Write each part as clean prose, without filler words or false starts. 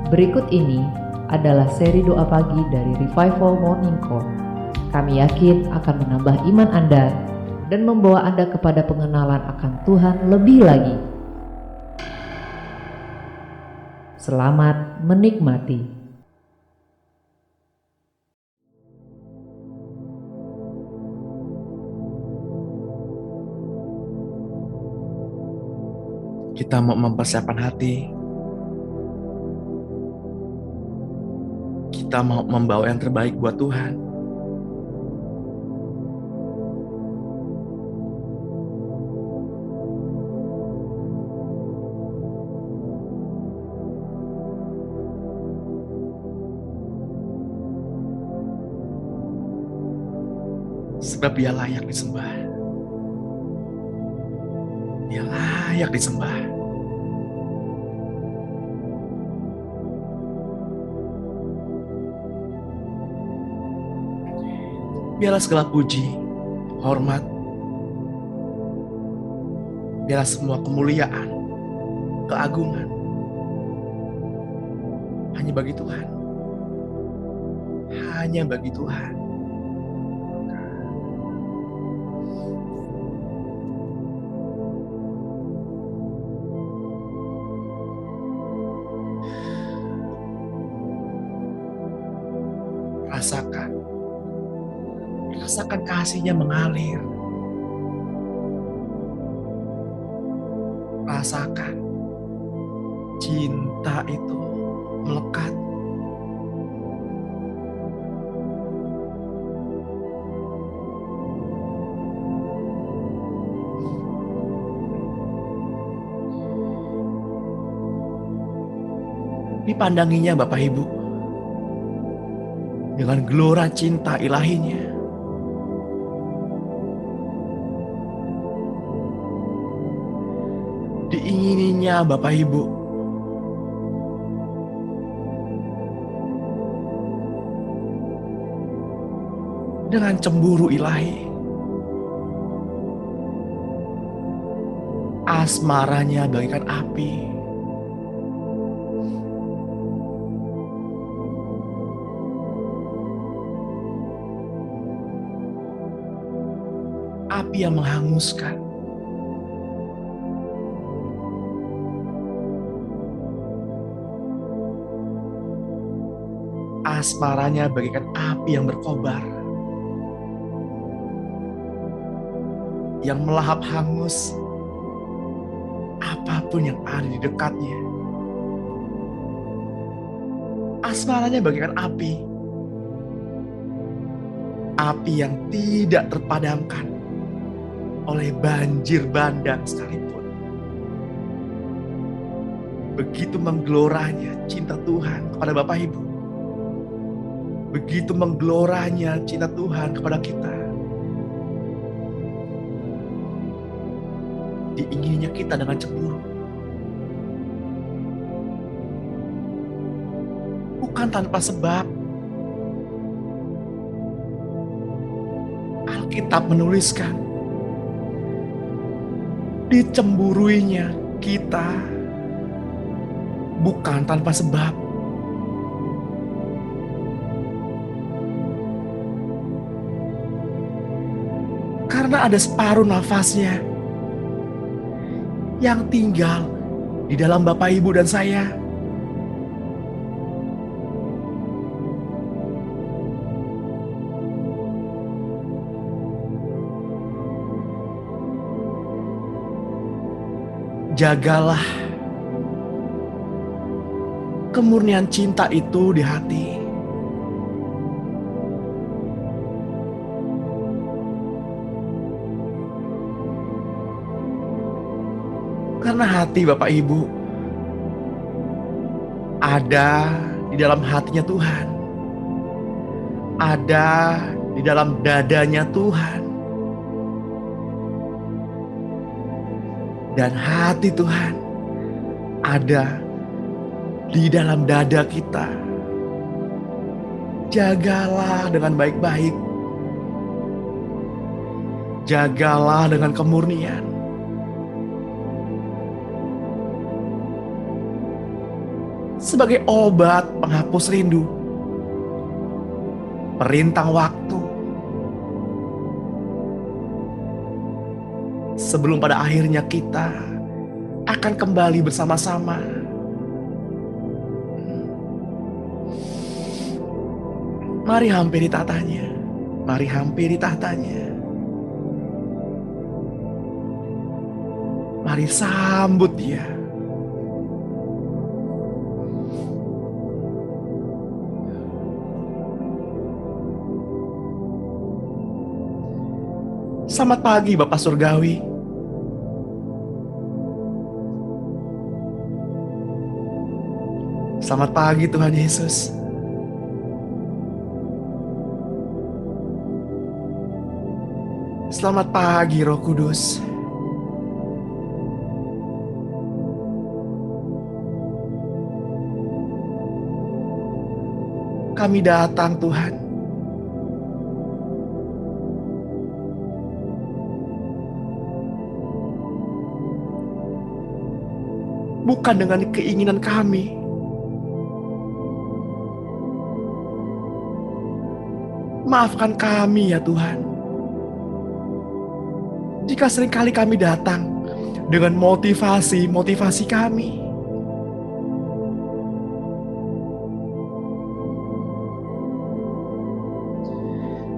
Berikut ini adalah seri doa pagi dari Revival Morning Call. Kami yakin akan menambah iman Anda dan membawa Anda kepada pengenalan akan Tuhan lebih lagi. Selamat menikmati. Kita mau mempersiapkan hati. Kita mau membawa yang terbaik buat Tuhan. Sebab Dia layak disembah. Dia layak disembah. Biarlah segala puji, hormat, biarlah semua kemuliaan, keagungan hanya bagi Tuhan. Hanya bagi Tuhan. Rasakan kasih-Nya mengalir. Rasakan cinta itu melekat. Dipandanginya Bapak Ibu dengan gelora cinta ilahinya. Diingininya Bapak Ibu dengan cemburu ilahi. Asmaranya bagaikan api. Api yang menghanguskan. Asmaranya bagaikan api yang berkobar, yang melahap hangus apapun yang ada di dekatnya. Asmaranya bagaikan api, api yang tidak terpadamkan oleh banjir bandang sekalipun. Begitu menggeloranya cinta Tuhan kepada Bapak Ibu. Begitu menggeloranya cinta Tuhan kepada kita. Diingininya kita dengan cemburu. Bukan tanpa sebab. Alkitab menuliskan, dicemburuinya kita bukan tanpa sebab. Karena ada separuh nafasnya yang tinggal di dalam Bapak Ibu dan saya. Jagalah kemurnian cinta itu di hati. Karena hati Bapak Ibu ada di dalam hatinya Tuhan. Ada di dalam dadanya Tuhan. Dan hati Tuhan ada di dalam dada kita. Jagalah dengan baik-baik. Jagalah dengan kemurnian. sebagai obat penghapus rindu, perintang waktu, sebelum pada akhirnya kita akan kembali bersama-sama. Mari hampiri tahtanya, mari hampiri tahtanya. Mari sambut Dia. Selamat pagi Bapak Surgawi. Selamat pagi Tuhan Yesus. Selamat pagi Roh Kudus. Kami datang Tuhan. Bukan dengan keinginan kami, maafkan kami ya Tuhan. Jika seringkali kami datang dengan motivasi kami,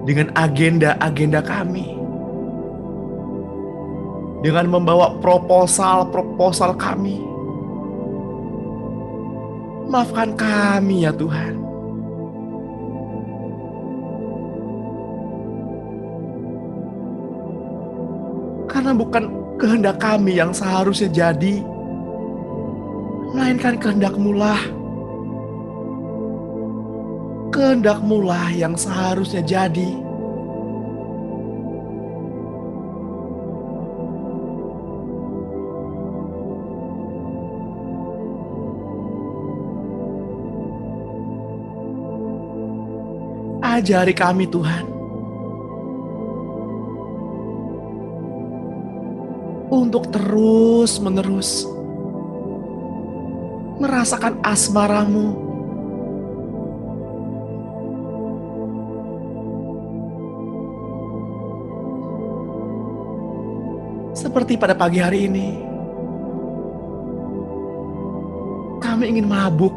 dengan agenda-agenda kami, dengan membawa proposal kami. Maafkan kami ya Tuhan. Karena bukan kehendak kami yang seharusnya jadi, melainkan kehendak-Mu lah. Kehendak-Mu lah yang seharusnya jadi. Ajari kami Tuhan, untuk terus-menerus merasakan asmara-Mu, seperti pada pagi hari ini. Kami ingin mabuk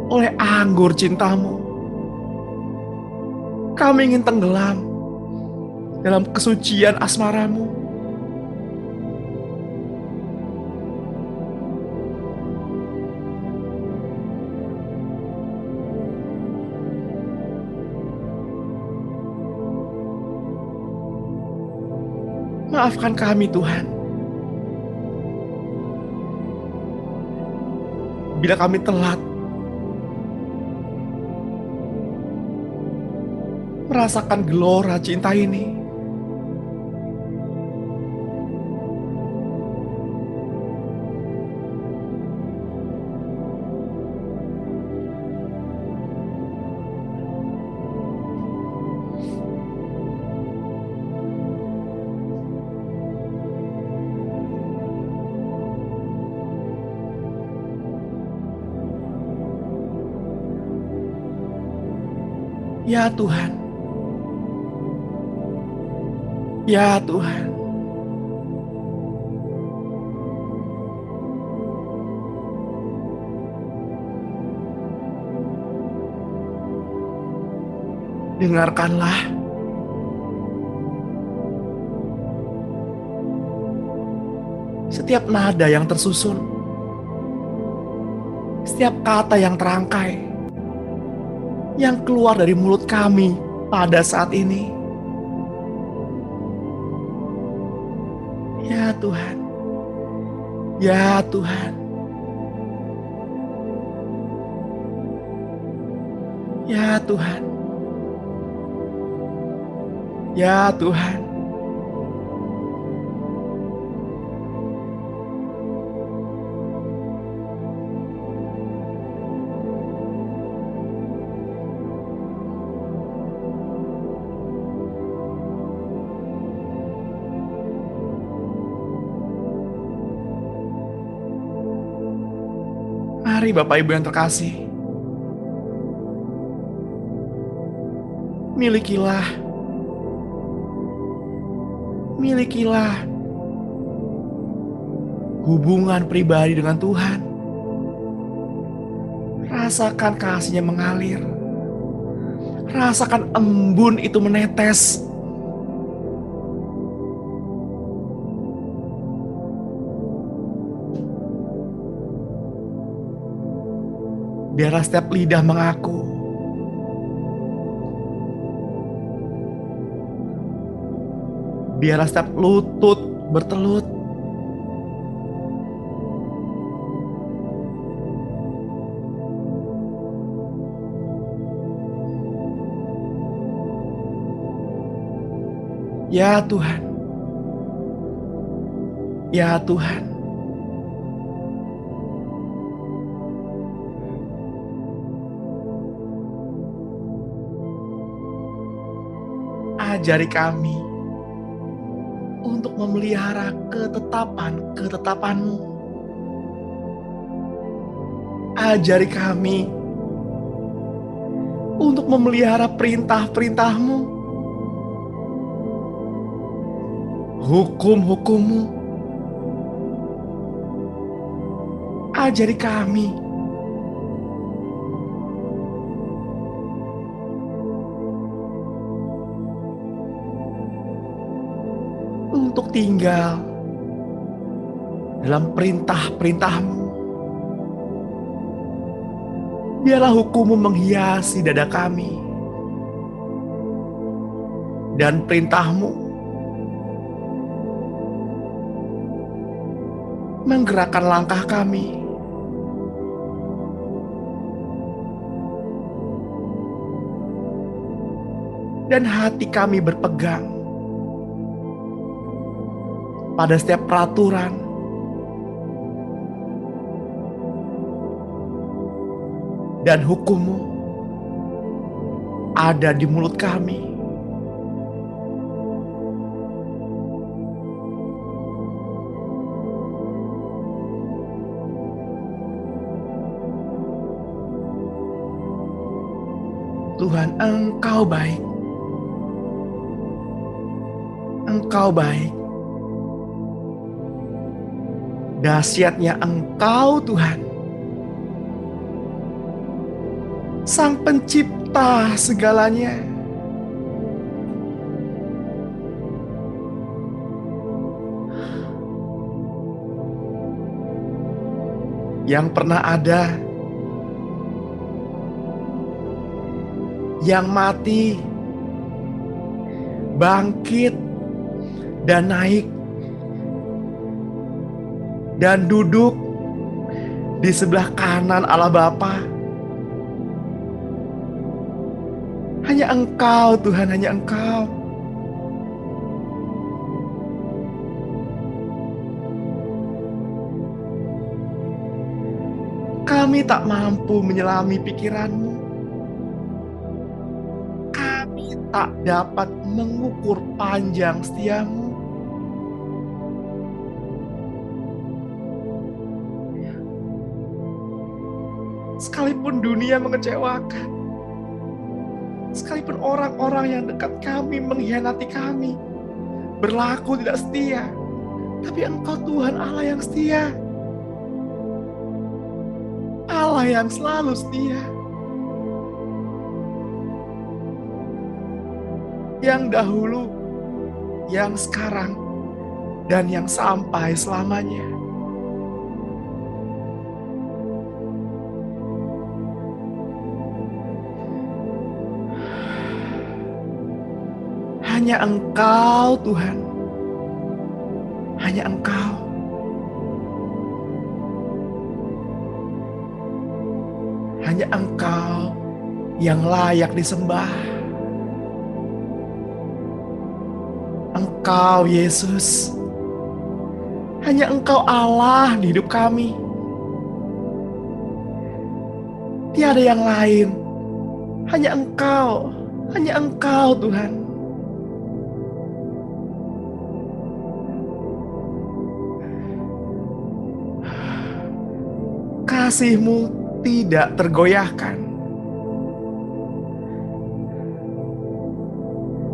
oleh anggur cinta-Mu. Kami ingin tenggelam dalam kesucian asmara-Mu. Maafkan kami Tuhan, bila kami telat merasakan gelora cinta ini. Ya Tuhan, ya Tuhan, dengarkanlah setiap nada yang tersusun, setiap kata yang terangkai, yang keluar dari mulut kami pada saat ini. Ya Tuhan, ya Tuhan, ya Tuhan, ya Tuhan. Mari Bapak Ibu yang terkasih, milikilah, milikilah hubungan pribadi dengan Tuhan. Rasakan kasih-Nya mengalir. Rasakan embun itu menetes. Biarlah setiap lidah mengaku, biarlah setiap lutut bertelut, ya Tuhan, ya Tuhan. Ajari kami untuk memelihara ketetapan-ketetapan-Mu. Ajari kami untuk memelihara perintah-perintah-Mu, hukum-hukum-Mu. Ajari kami untuk tinggal dalam perintah-perintah-Mu. Biarlah hukum-Mu menghiasi dada kami, dan perintah-Mu menggerakkan langkah kami. Dan hati kami berpegang pada setiap peraturan dan hukum-Mu ada di mulut kami. Tuhan, Engkau baik. Engkau baik. Dahsyatnya Engkau Tuhan, Sang Pencipta segalanya. Yang pernah ada, yang mati, bangkit, dan naik, dan duduk di sebelah kanan Allah Bapa. Hanya Engkau Tuhan, hanya Engkau. Kami tak mampu menyelami pikiran-Mu. Kami tak dapat mengukur panjang setia-Mu. Sekalipun dunia mengecewakan, sekalipun orang-orang yang dekat kami mengkhianati kami, berlaku tidak setia, tapi Engkau Tuhan Allah yang setia, Allah yang selalu setia, yang dahulu, yang sekarang, dan yang sampai selamanya. Hanya Engkau Tuhan, hanya Engkau. Hanya Engkau yang layak disembah. Engkau Yesus, hanya Engkau Allah di hidup kami. Tiada yang lain, hanya Engkau Tuhan. kasih-Mu tidak tergoyahkan.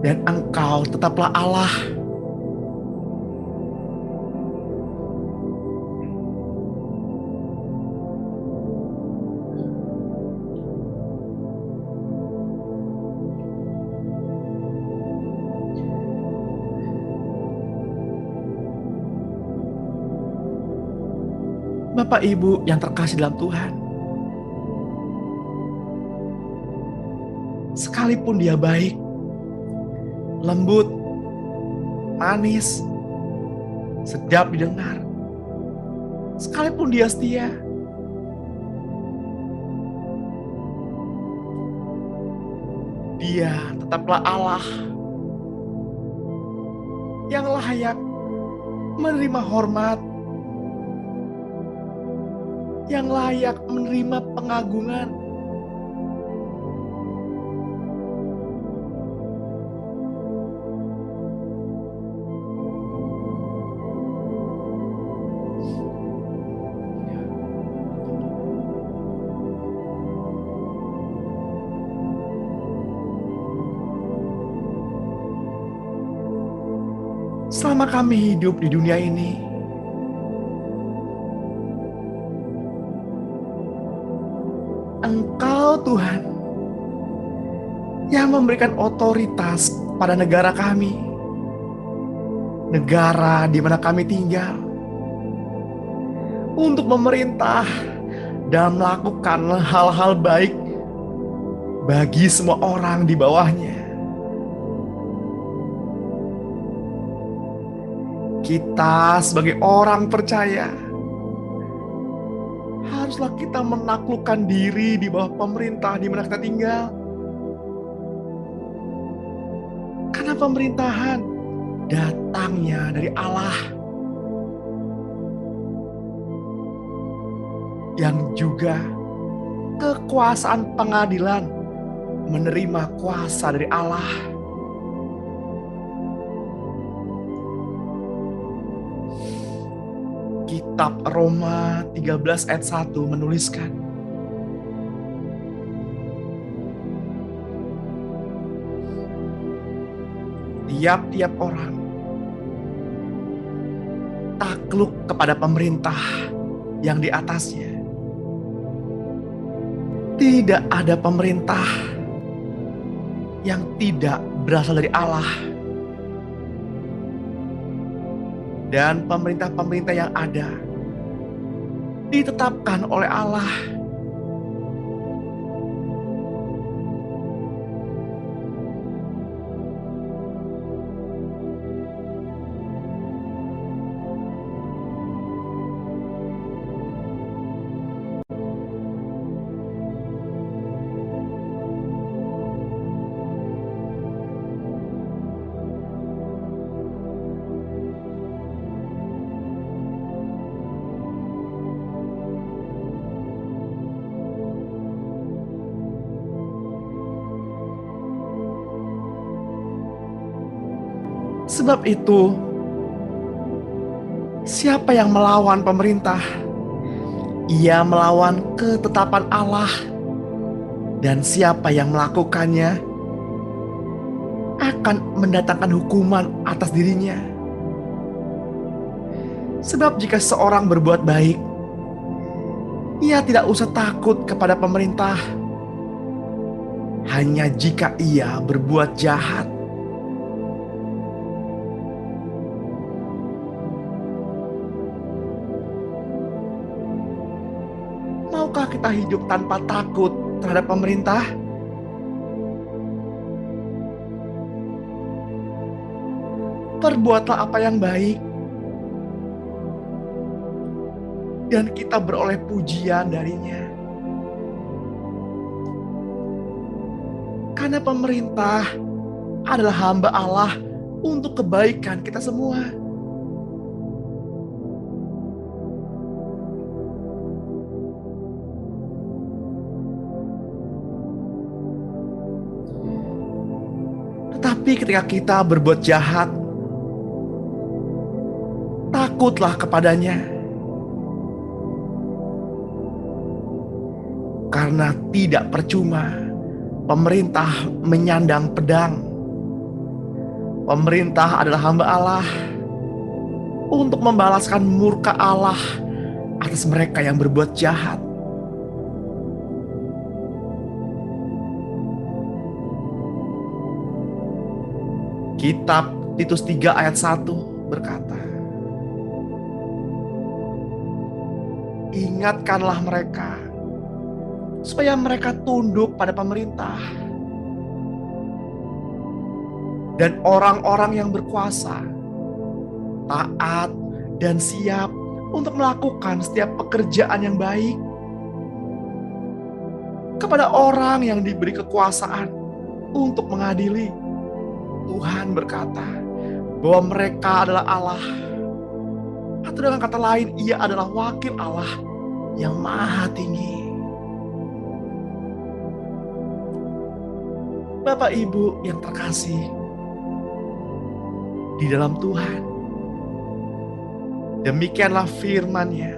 Dan Engkau tetaplah Allah. Bapak Ibu yang terkasih dalam Tuhan, sekalipun Dia baik, lembut, manis, sedap didengar, sekalipun Dia setia, Dia tetaplah Allah yang layak menerima hormat, yang layak menerima pengagungan. Selama kami hidup di dunia ini, Engkau Tuhan yang memberikan otoritas pada negara kami, negara di mana kami tinggal, untuk memerintah dan melakukan hal-hal baik bagi semua orang di bawahnya. Kita sebagai orang percaya haruslah kita menaklukkan diri di bawah pemerintah di mana kita tinggal. Karena pemerintahan datangnya dari Allah, yang juga kekuasaan pengadilan menerima kuasa dari Allah. Kitab Roma 13 ayat 1 menuliskan, tiap-tiap orang takluk kepada pemerintah yang di atasnya. Tidak ada pemerintah yang tidak berasal dari Allah. Dan pemerintah-pemerintah yang ada ditetapkan oleh Allah. Sebab itu, siapa yang melawan pemerintah, ia melawan ketetapan Allah. Dan siapa yang melakukannya akan mendatangkan hukuman atas dirinya. Sebab jika seorang berbuat baik, ia tidak usah takut kepada pemerintah. Hanya jika ia berbuat jahat, maukah kita hidup tanpa takut terhadap pemerintah? Perbuatlah apa yang baik, dan kita beroleh pujian darinya. Karena pemerintah adalah hamba Allah untuk kebaikan kita semua. Tetapi ketika kita berbuat jahat, takutlah kepadanya. Karena tidak percuma pemerintah menyandang pedang. Pemerintah adalah hamba Allah untuk membalaskan murka Allah atas mereka yang berbuat jahat. Kitab Titus 3 ayat 1 berkata, ingatkanlah mereka supaya mereka tunduk pada pemerintah dan orang-orang yang berkuasa, taat dan siap untuk melakukan setiap pekerjaan yang baik. Kepada orang yang diberi kekuasaan untuk mengadili, Tuhan berkata bahwa mereka adalah Allah, atau dengan kata lain, Ia adalah wakil Allah yang maha tinggi. Bapak Ibu yang terkasih di dalam Tuhan, demikianlah firman-Nya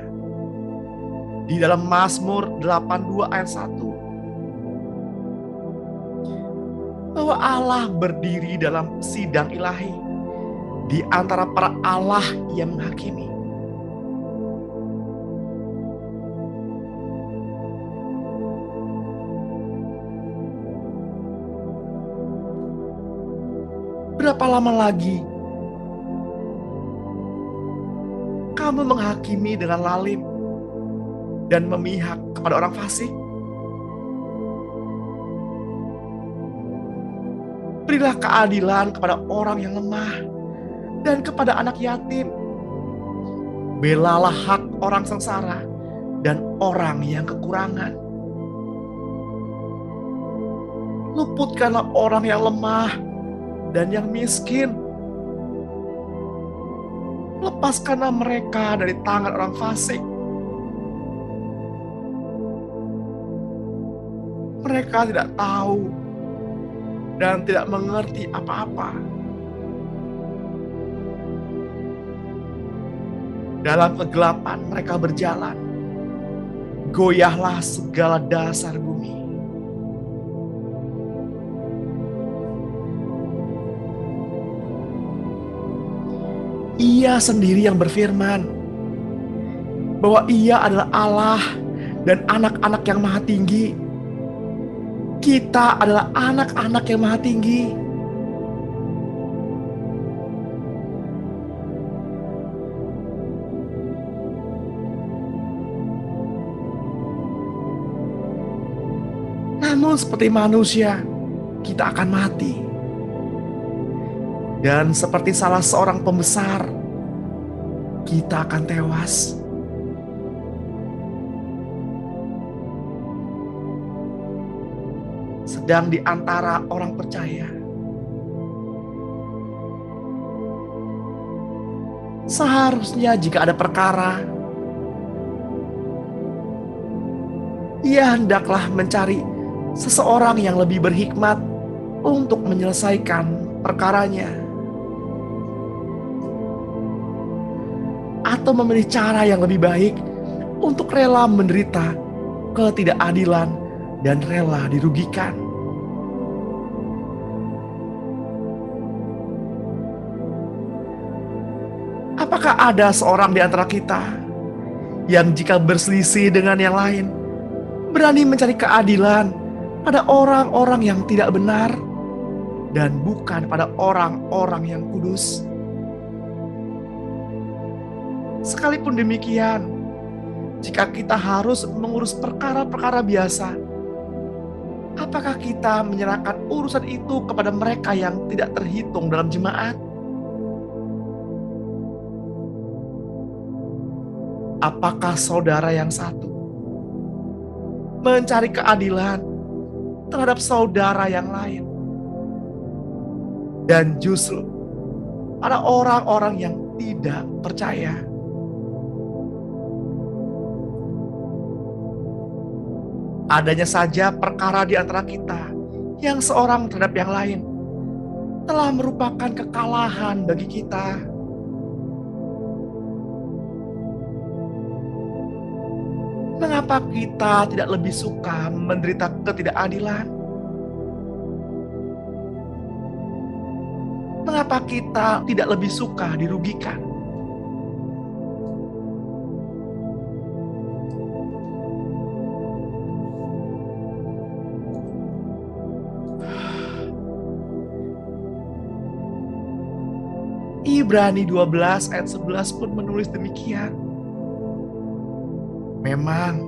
di dalam Mazmur 82 ayat 1, bahwa Allah berdiri dalam sidang ilahi di antara para Allah yang menghakimi. Berapa lama lagi kamu menghakimi dengan lalim dan memihak kepada orang fasik? Berilah keadilan kepada orang yang lemah dan kepada anak yatim. Belalah hak orang sengsara dan orang yang kekurangan. Luputkanlah orang yang lemah dan yang miskin. Lepaskanlah mereka dari tangan orang fasik. Mereka tidak tahu dan tidak mengerti apa-apa. Dalam kegelapan mereka berjalan. Goyahlah segala dasar bumi. Ia sendiri yang berfirman bahwa Ia adalah Allah dan anak-anak yang maha tinggi. Kita adalah anak-anak yang maha tinggi. Namun seperti manusia, kita akan mati. Dan seperti salah seorang pembesar, kita akan tewas. Sedang di antara orang percaya, seharusnya jika ada perkara, ia hendaklah mencari seseorang yang lebih berhikmat untuk menyelesaikan perkaranya, atau memilih cara yang lebih baik untuk rela menderita ketidakadilan dan rela dirugikan. Apakah ada seorang di antara kita yang jika berselisih dengan yang lain, berani mencari keadilan pada orang-orang yang tidak benar dan bukan pada orang-orang yang kudus? Sekalipun demikian, jika kita harus mengurus perkara-perkara biasa, apakah kita menyerahkan urusan itu kepada mereka yang tidak terhitung dalam jemaat? Apakah saudara yang satu mencari keadilan terhadap saudara yang lain, dan justru ada orang-orang yang tidak percaya? Adanya saja perkara di antara kita yang seorang terhadap yang lain telah merupakan kekalahan bagi kita. Mengapa kita tidak lebih suka menderita ketidakadilan? Mengapa kita tidak lebih suka dirugikan? Ibrani 12 ayat 11 pun menulis demikian. Memang,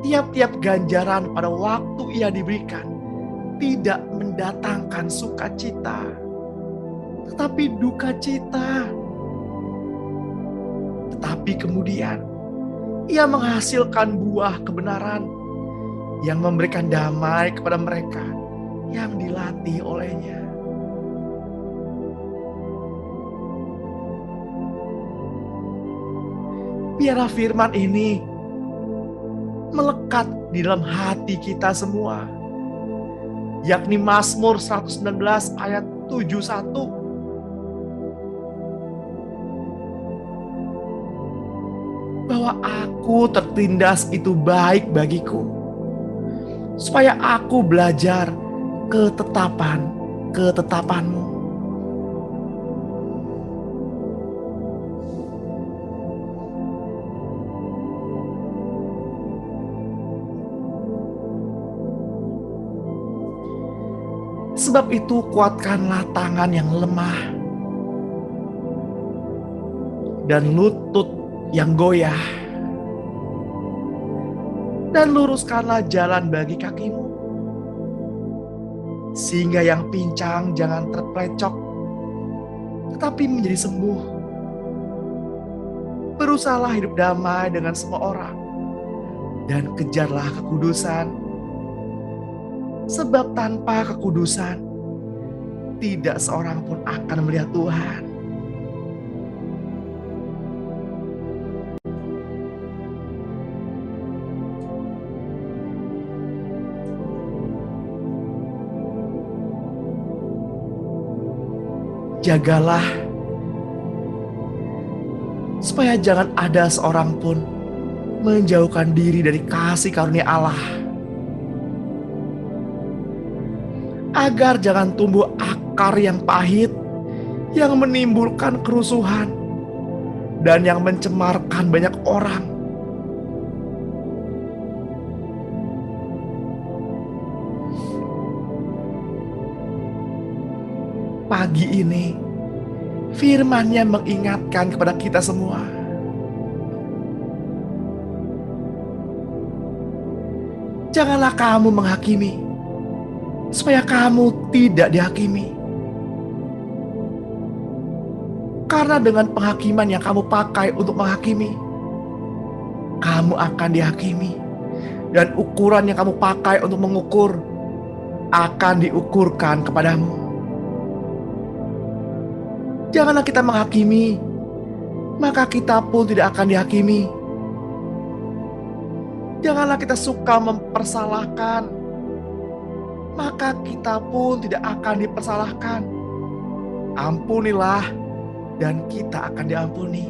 tiap-tiap ganjaran pada waktu ia diberikan tidak mendatangkan sukacita, tetapi duka cita. Tetapi kemudian, ia menghasilkan buah kebenaran yang memberikan damai kepada mereka yang dilatih olehnya. Biarlah firman ini melekat di dalam hati kita semua, yakni Mazmur 119 ayat 71. Bahwa aku tertindas itu baik bagiku, supaya aku belajar ketetapan-ketetapanmu. Sebab itu kuatkanlah tangan yang lemah dan lutut yang goyah, dan luruskanlah jalan bagi kakimu, sehingga yang pincang jangan terplecok, tetapi menjadi sembuh. Berusahalah hidup damai dengan semua orang, dan kejarlah kekudusan, sebab tanpa kekudusan tidak seorang pun akan melihat Tuhan. Jagalah supaya jangan ada seorang pun menjauhkan diri dari kasih karunia Allah, agar jangan tumbuh akar yang pahit, yang menimbulkan kerusuhan, dan yang mencemarkan banyak orang. Pagi ini, firman-Nya mengingatkan kepada kita semua. Janganlah kamu menghakimi, supaya kamu tidak dihakimi. Karena dengan penghakiman yang kamu pakai untuk menghakimi, kamu akan dihakimi. Dan ukuran yang kamu pakai untuk mengukur akan diukurkan kepadamu. Janganlah kita menghakimi, maka kita pun tidak akan dihakimi. Janganlah kita suka mempersalahkan, maka kita pun tidak akan dipersalahkan. Ampunilah, dan kita akan diampuni.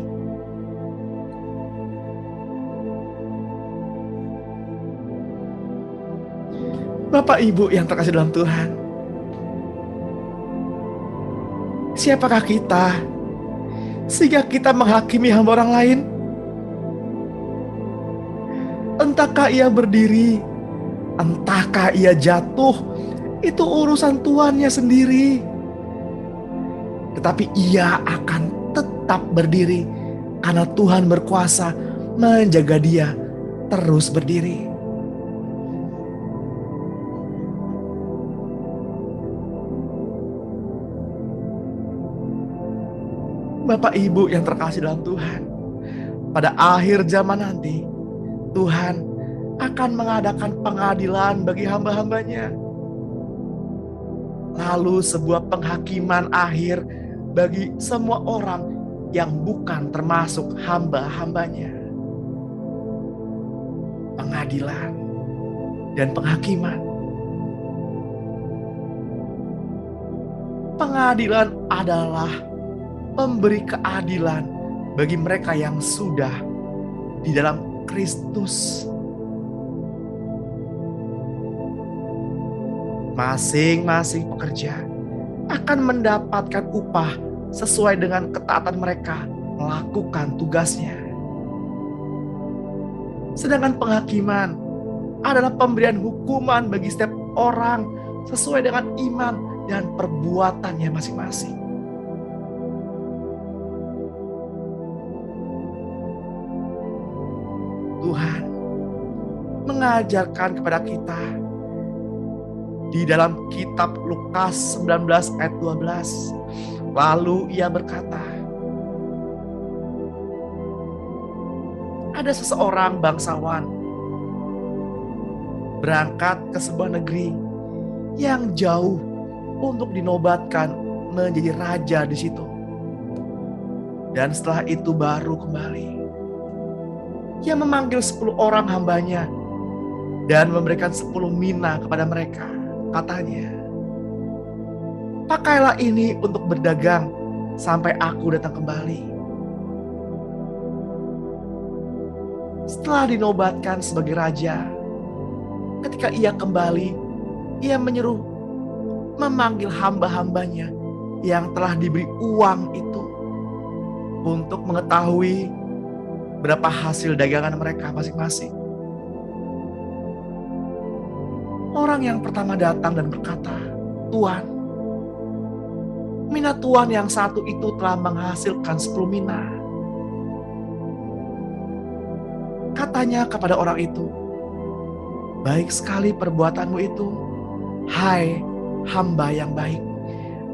Bapak Ibu yang terkasih dalam Tuhan, siapakah kita sehingga kita menghakimi hamba orang lain? Entahkah ia berdiri, entahkah ia jatuh, itu urusan tuannya sendiri. Tetapi ia akan tetap berdiri karena Tuhan berkuasa menjaga dia terus berdiri. Bapak Ibu yang terkasih dalam Tuhan, pada akhir zaman nanti Tuhan akan mengadakan pengadilan bagi hamba-hambanya. Lalu sebuah penghakiman akhir bagi semua orang yang bukan termasuk hamba-hambanya. Pengadilan dan penghakiman. Pengadilan adalah memberi keadilan bagi mereka yang sudah di dalam Kristus. Masing-masing pekerja akan mendapatkan upah sesuai dengan ketaatan mereka melakukan tugasnya. Sedangkan penghakiman adalah pemberian hukuman bagi setiap orang sesuai dengan iman dan perbuatannya masing-masing. Tuhan mengajarkan kepada kita di dalam kitab Lukas 19 ayat 12. Lalu ia berkata, ada seseorang bangsawan berangkat ke sebuah negeri yang jauh untuk dinobatkan menjadi raja di situ. Dan setelah itu baru kembali. Ia memanggil 10 orang hambanya dan memberikan 10 mina kepada mereka. Katanya, pakailah ini untuk berdagang sampai aku datang kembali. Setelah dinobatkan sebagai raja, ketika ia kembali, ia menyuruh memanggil hamba-hambanya yang telah diberi uang itu untuk mengetahui berapa hasil dagangan mereka masing-masing. Orang yang pertama datang dan berkata, Tuan, mina Tuan yang satu itu telah menghasilkan 10 mina. Katanya kepada orang itu, baik sekali perbuatanmu itu, hai hamba yang baik.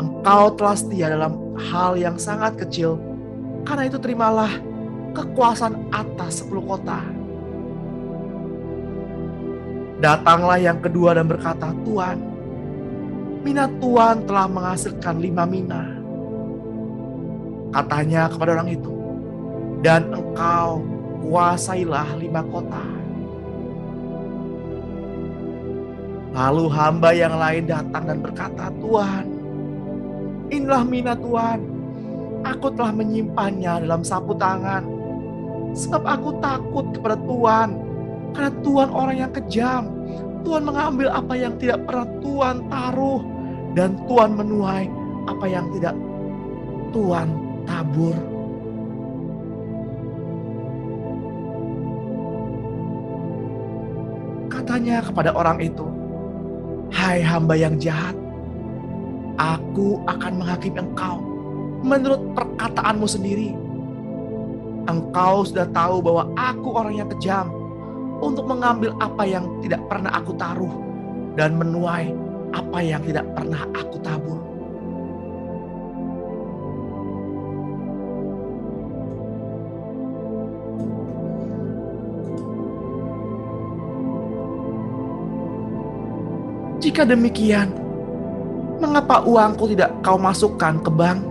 Engkau telah setia dalam hal yang sangat kecil, karena itu terimalah kekuasaan atas 10 kota. Datanglah yang kedua dan berkata, Tuan, mina Tuan telah menghasilkan 5 mina. Katanya kepada orang itu, dan engkau kuasailah 5 kota. Lalu hamba yang lain datang dan berkata, Tuan, inilah mina Tuan. Aku telah menyimpannya dalam sapu tangan. Sebab aku takut kepada Tuan. Karena Tuan orang yang kejam. Tuan mengambil apa yang tidak pernah Tuan taruh. Dan Tuan menuai apa yang tidak Tuan tabur. Katanya kepada orang itu, hai hamba yang jahat, aku akan menghakimi engkau menurut perkataanmu sendiri. Engkau sudah tahu bahwa aku orang yang kejam untuk mengambil apa yang tidak pernah aku taruh dan menuai apa yang tidak pernah aku tabur. Jika demikian, mengapa uangku tidak kau masukkan ke bank?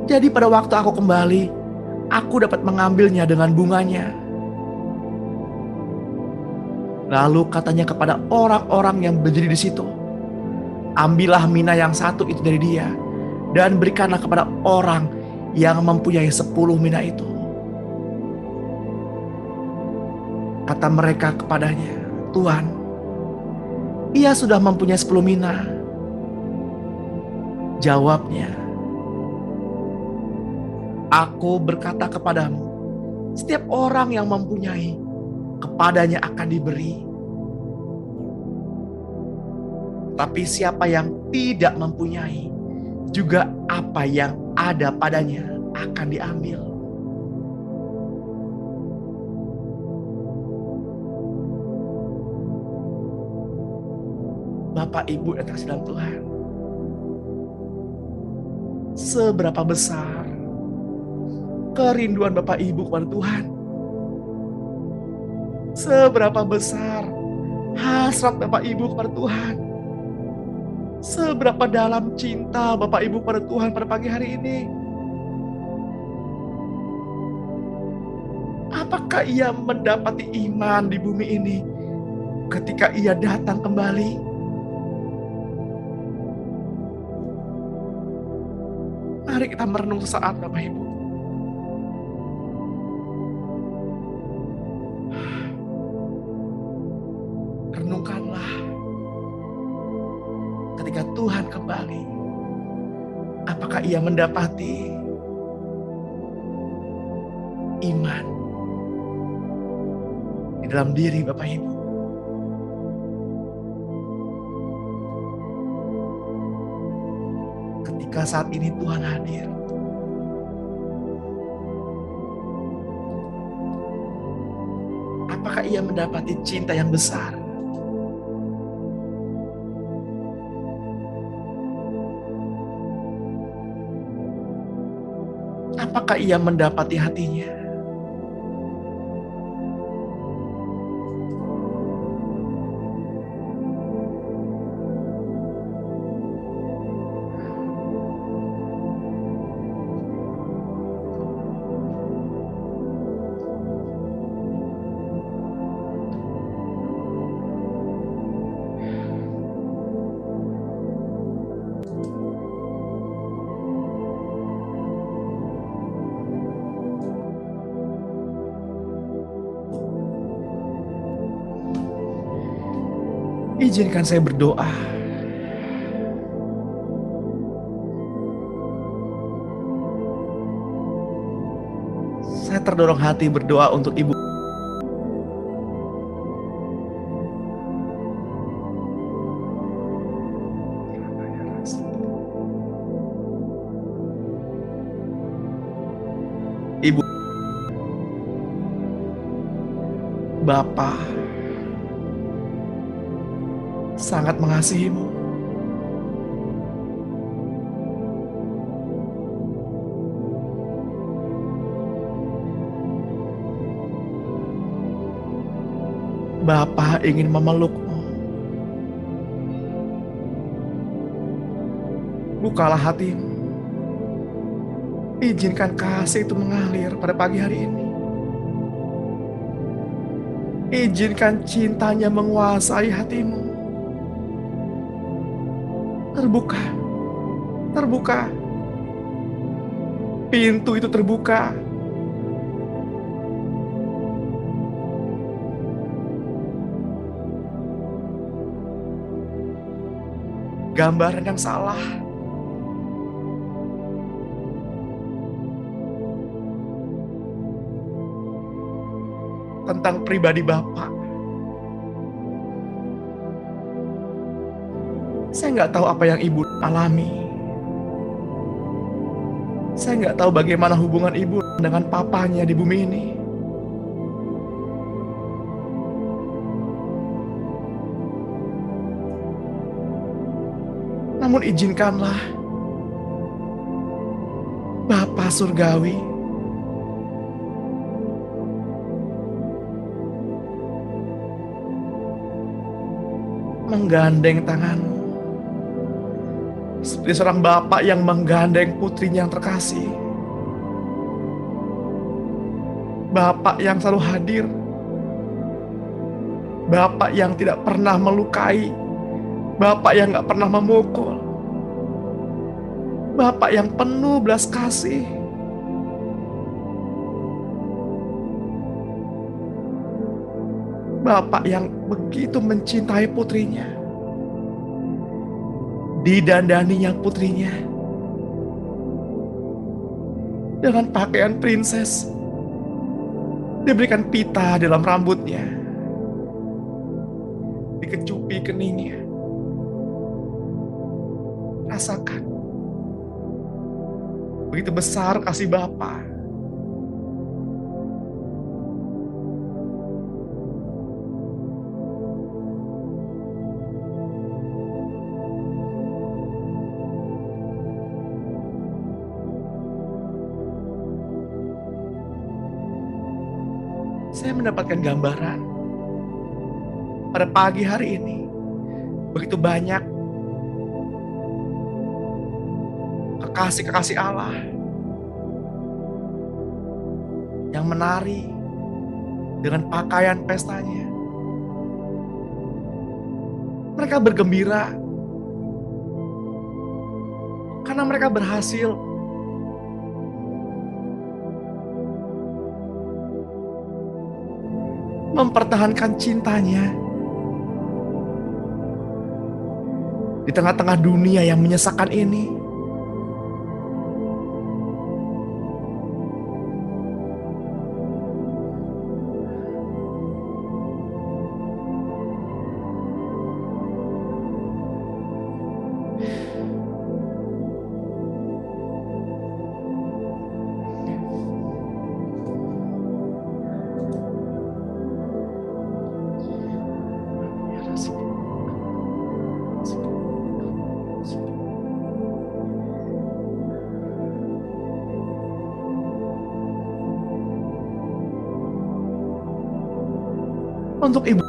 Jadi pada waktu aku kembali, aku dapat mengambilnya dengan bunganya. Lalu katanya kepada orang-orang yang berdiri di situ, ambillah mina yang satu itu dari dia, dan berikanlah kepada orang yang mempunyai 10 mina itu. Kata mereka kepadanya, Tuan, ia sudah mempunyai 10 mina. Jawabnya, aku berkata kepadamu, setiap orang yang mempunyai, kepadanya akan diberi. Tapi siapa yang tidak mempunyai, juga apa yang ada padanya akan diambil. Bapak Ibu yang terkasih dalam Tuhan, seberapa besar kerinduan Bapak Ibu kepada Tuhan, seberapa besar hasrat Bapak Ibu kepada Tuhan, seberapa dalam cinta Bapak Ibu pada Tuhan pada pagi hari ini. Apakah ia mendapati iman di bumi ini ketika ia datang kembali? Mari kita merenung sesaat Bapak Ibu. kembali. Apakah ia mendapati iman di dalam diri Bapak Ibu? Ketika saat ini Tuhan hadir, apakah ia mendapati cinta yang besar? Apakah ia mendapati hatinya? Izinkan saya berdoa. Saya terdorong hati berdoa untuk Ibu. Ibu, Bapa sangat mengasihimu. Bapa ingin memelukmu. Bukalah hatimu. Izinkan kasih itu mengalir pada pagi hari ini. Izinkan cintanya menguasai hatimu. Terbuka. Terbuka. Pintu itu terbuka. Gambaran yang salah tentang pribadi Bapak. Saya nggak tahu apa yang Ibu alami. Saya nggak tahu bagaimana hubungan Ibu dengan papanya di bumi ini. Namun izinkanlah Bapa Surgawi menggandeng tanganmu seperti seorang bapak yang menggandeng putrinya yang terkasih. Bapak yang selalu hadir. Bapak yang tidak pernah melukai. Bapak yang gak pernah memukul. Bapak yang penuh belas kasih. Bapak yang begitu mencintai putrinya. Didandaninya putrinya dengan pakaian princess. Diberikan pita dalam rambutnya. Dikecupi keningnya. Rasakan. Begitu besar kasih Bapa. Saya mendapatkan gambaran pada pagi hari ini. Begitu banyak kekasih-kekasih Allah yang menari dengan pakaian pestanya. Mereka bergembira karena mereka berhasil mempertahankan cintanya di tengah-tengah dunia yang menyesakan ini. Untuk ibu,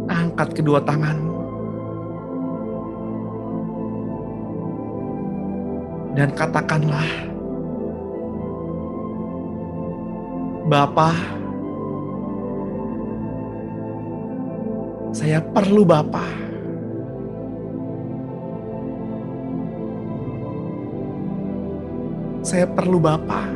angkat kedua tanganmu dan katakanlah, Bapa, saya perlu Bapa. Saya perlu Bapa.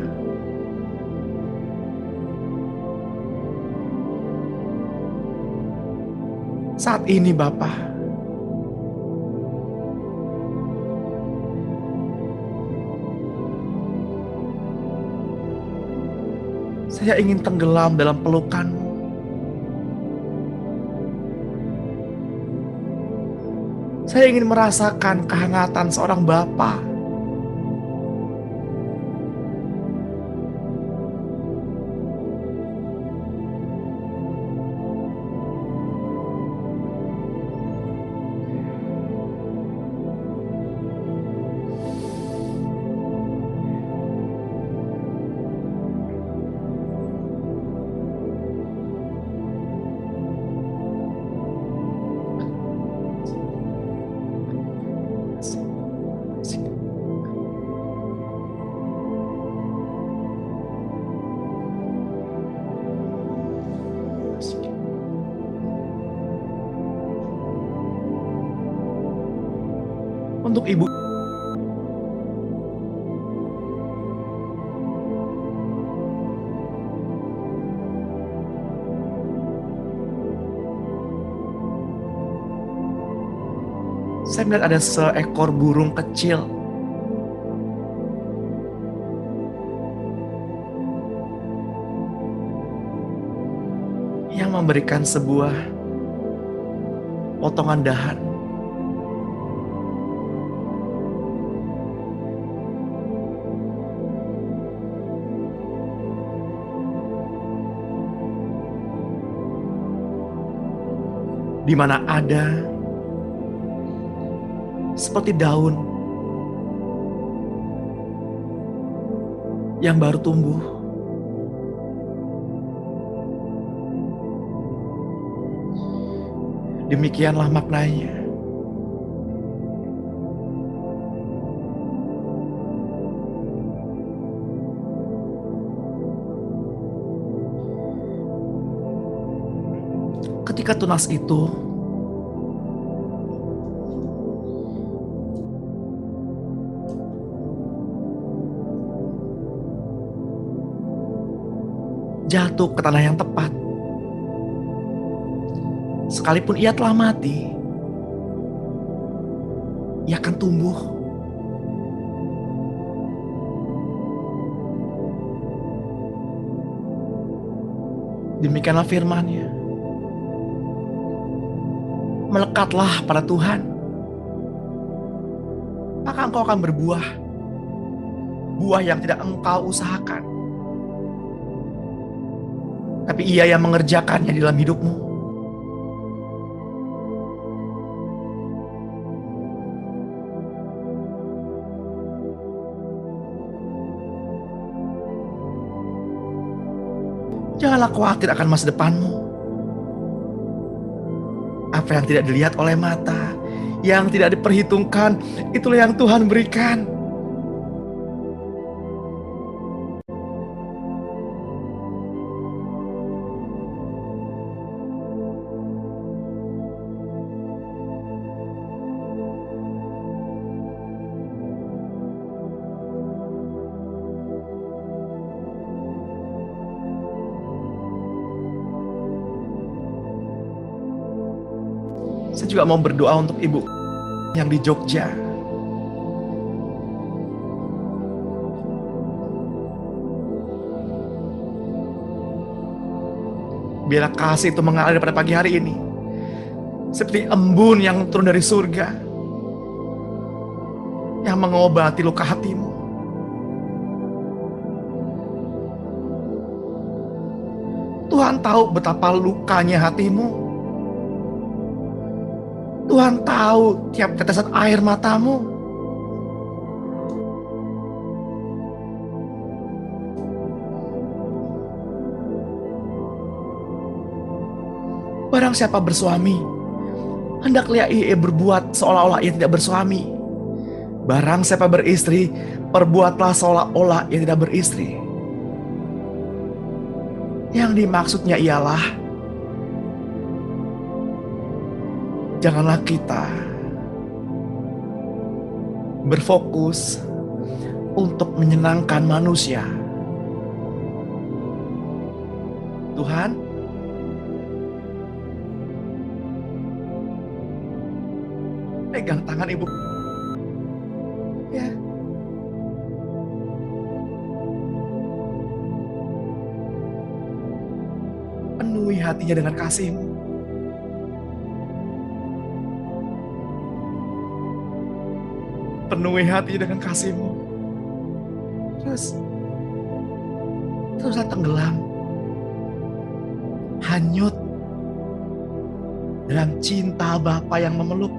Saat ini Bapa, saya ingin tenggelam dalam pelukan-Mu. Saya ingin merasakan kehangatan seorang Bapa. Untuk ibu, saya melihat ada seekor burung kecil yang memberikan sebuah potongan dahan. Di mana ada seperti daun yang baru tumbuh. Demikianlah maknanya. Ketika tunas itu jatuh ke tanah yang tepat, sekalipun ia telah mati, ia akan tumbuh. Demikianlah firman-Nya. Melekatlah pada Tuhan, maka engkau akan berbuah, buah yang tidak engkau usahakan, tapi Ia yang mengerjakannya di dalam hidupmu. Janganlah khawatir akan masa depanmu. Apa yang tidak dilihat oleh mata, yang tidak diperhitungkan, itulah yang Tuhan berikan. Saya juga mau berdoa untuk ibu yang di Jogja. Biarlah kasih itu mengalir pada pagi hari ini, seperti embun yang turun dari surga, yang mengobati luka hatimu. Tuhan tahu betapa lukanya hatimu. Tuhan tahu tiap tetesan air matamu. Barang siapa bersuami, hendaklah ia berbuat seolah-olah ia tidak bersuami. Barang siapa beristri, perbuatlah seolah-olah ia tidak beristri. Yang dimaksudnya ialah, janganlah kita berfokus untuk menyenangkan manusia. Tuhan, pegang tangan ibu. Ya. Penuhi hatinya dengan kasih-Mu. Penuhi hatinya dengan kasih-Mu. Teruslah tenggelam, hanyut dalam cinta Bapa yang memeluk.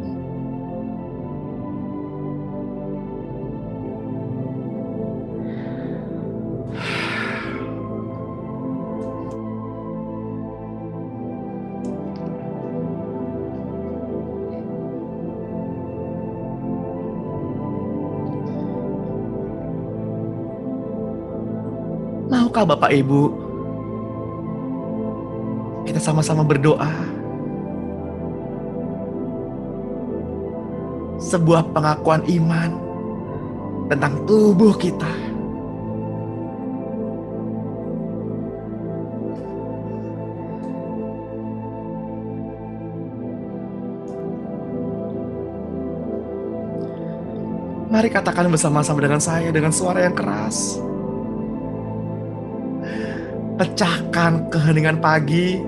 Maukah Bapak Ibu kita sama-sama berdoa, sebuah pengakuan iman tentang tubuh kita. Mari katakan bersama-sama dengan saya dengan suara yang keras. Pecahkan keheningan pagi.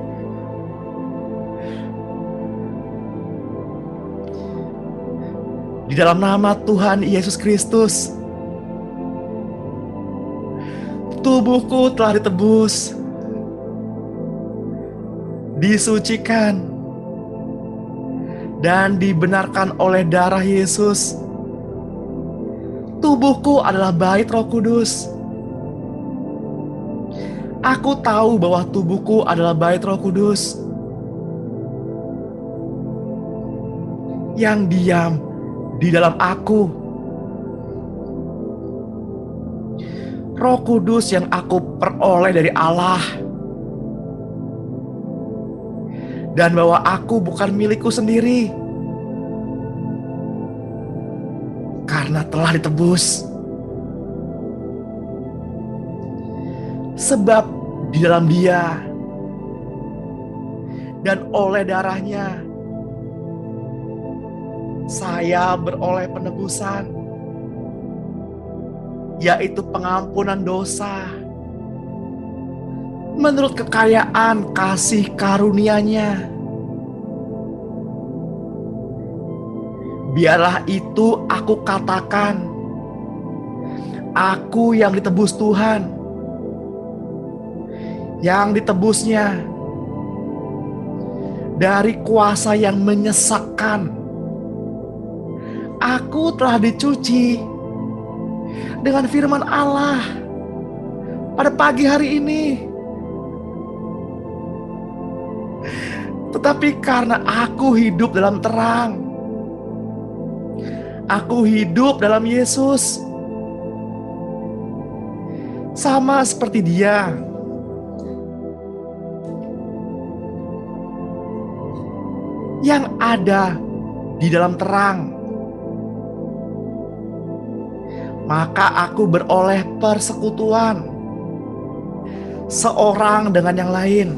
Di dalam nama Tuhan Yesus Kristus, tubuhku telah ditebus, disucikan, dan dibenarkan oleh darah Yesus. Tubuhku adalah bait Roh Kudus. Aku tahu bahwa tubuhku adalah bait Roh Kudus yang diam di dalam aku. Roh Kudus yang aku peroleh dari Allah. Dan bahwa aku bukan milikku sendiri, karena telah ditebus. Sebab di dalam Dia dan oleh darahnya saya beroleh penebusan, yaitu pengampunan dosa menurut kekayaan kasih karunia-Nya. Biarlah itu aku katakan, aku yang ditebus Tuhan, yang ditebusnya dari kuasa yang menyesakkan. Aku telah dicuci dengan firman Allah pada pagi hari ini. Tetapi karena aku hidup dalam terang, aku hidup dalam Yesus, sama seperti Dia. Yang ada di dalam terang, maka aku beroleh persekutuan seorang dengan yang lain.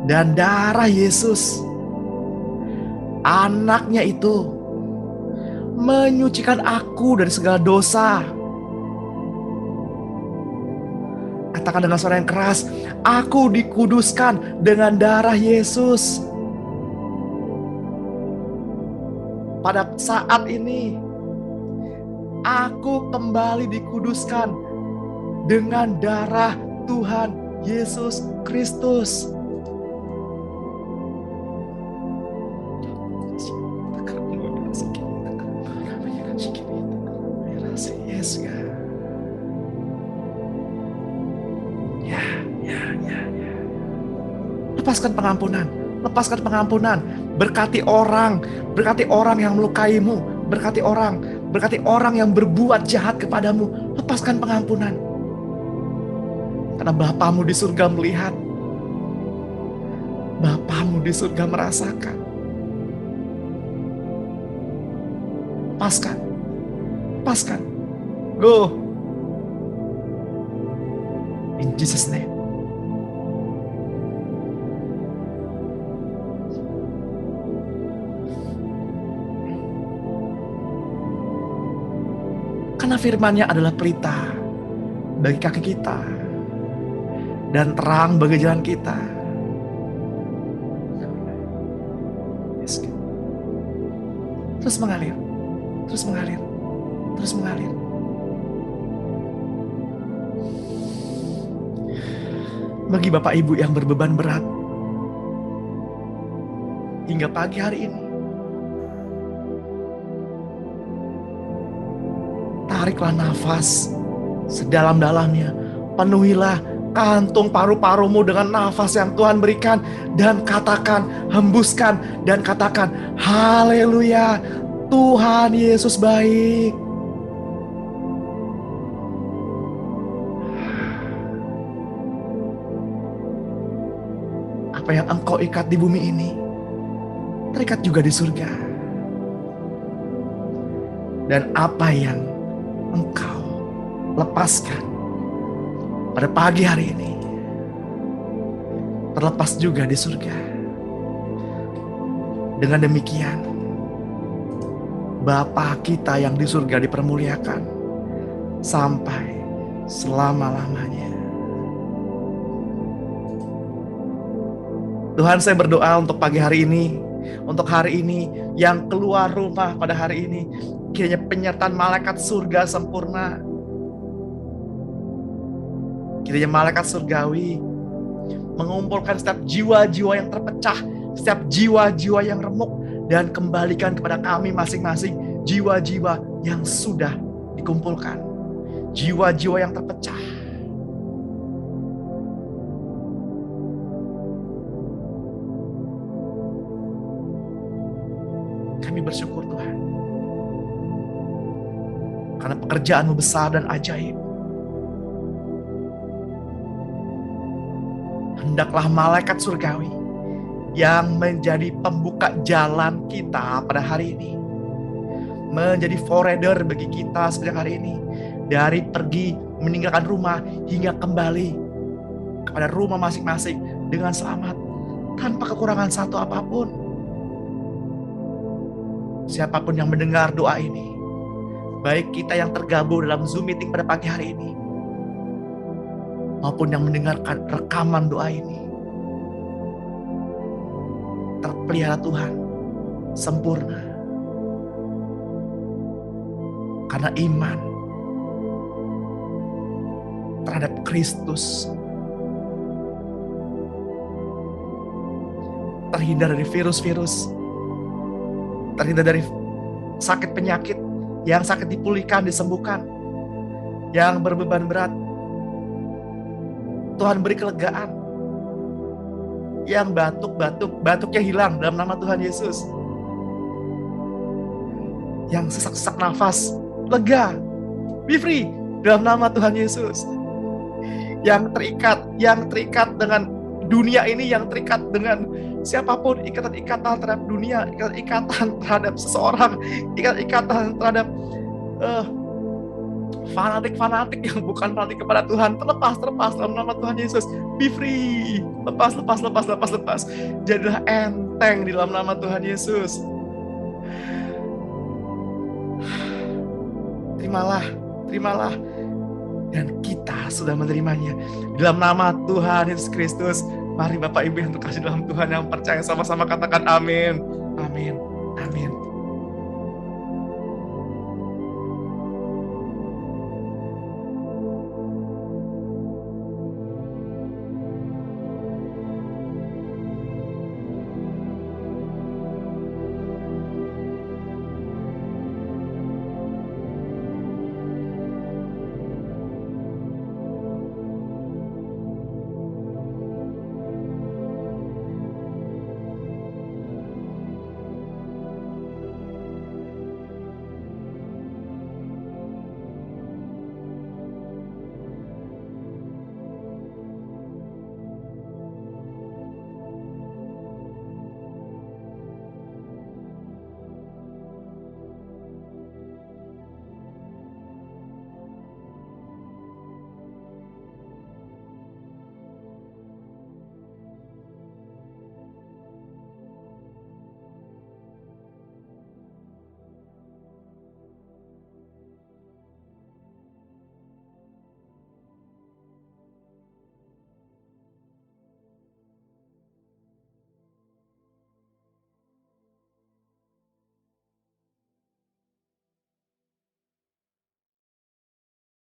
Dan darah Yesus, anaknya itu, menyucikan aku dari segala dosa. Katakan dengan suara yang keras, aku dikuduskan dengan darah Yesus. Pada saat ini, aku kembali dikuduskan dengan darah Tuhan Yesus Kristus. Yes, ya. Lepaskan pengampunan, lepaskan pengampunan. Berkati orang yang melukaimu, berkati orang yang berbuat jahat kepadamu. Lepaskan pengampunan. Karena Bapamu di surga melihat, Bapamu di surga merasakan. Lepaskan. Go. In Jesus' name. Karena firman-Nya adalah pelita bagi kaki kita dan terang bagi jalan kita. Terus mengalir. Bagi Bapak Ibu yang berbeban berat hingga pagi hari ini, tariklah nafas sedalam-dalamnya. Penuhilah kantung paru-parumu dengan nafas yang Tuhan berikan. Dan katakan, hembuskan dan katakan, haleluya, Tuhan Yesus baik. Apa yang engkau ikat di bumi ini, terikat juga di surga. Dan apa yang engkau lepaskan pada pagi hari ini, terlepas juga di surga. Dengan demikian, Bapa kita yang di surga dipermuliakan sampai selama-lamanya. Tuhan, saya berdoa untuk pagi hari ini, untuk hari ini yang keluar rumah pada hari ini, kiranya penyertaan malaikat surga sempurna. Kiranya malaikat surgawi mengumpulkan setiap jiwa-jiwa yang terpecah, setiap jiwa-jiwa yang remuk, dan kembalikan kepada kami masing-masing jiwa-jiwa yang sudah dikumpulkan, jiwa-jiwa yang terpecah. Kami bersyukur Tuhan, karena pekerjaan-Mu besar dan ajaib. Hendaklah malaikat surgawi yang menjadi pembuka jalan kita pada hari ini, menjadi forerunner bagi kita sejak hari ini, dari pergi meninggalkan rumah hingga kembali kepada rumah masing-masing dengan selamat, tanpa kekurangan satu apapun. Siapapun yang mendengar doa ini, baik kita yang tergabung dalam Zoom meeting pada pagi hari ini, maupun yang mendengarkan rekaman doa ini, terpelihara Tuhan sempurna. Karena iman terhadap Kristus, terhindar dari virus-virus, terhindar dari sakit penyakit, yang sakit dipulihkan, disembuhkan, yang berbeban berat Tuhan beri kelegaan, yang batuknya hilang dalam nama Tuhan Yesus, yang sesak-sesak nafas lega, be free dalam nama Tuhan Yesus, yang terikat dengan dunia ini, yang terikat dengan siapapun, ikatan-ikatan terhadap dunia, ikatan terhadap seseorang, ikatan terhadap Fanatik-fanatik yang bukan fanatik kepada Tuhan, terlepas dalam nama Tuhan Yesus. Be free. Lepas. Jadilah enteng di dalam nama Tuhan Yesus. Terimalah. Dan kita sudah menerimanya. Di dalam nama Tuhan Yesus Kristus, mari Bapak Ibu yang terkasih dalam Tuhan yang percaya sama-sama katakan amin. Amin.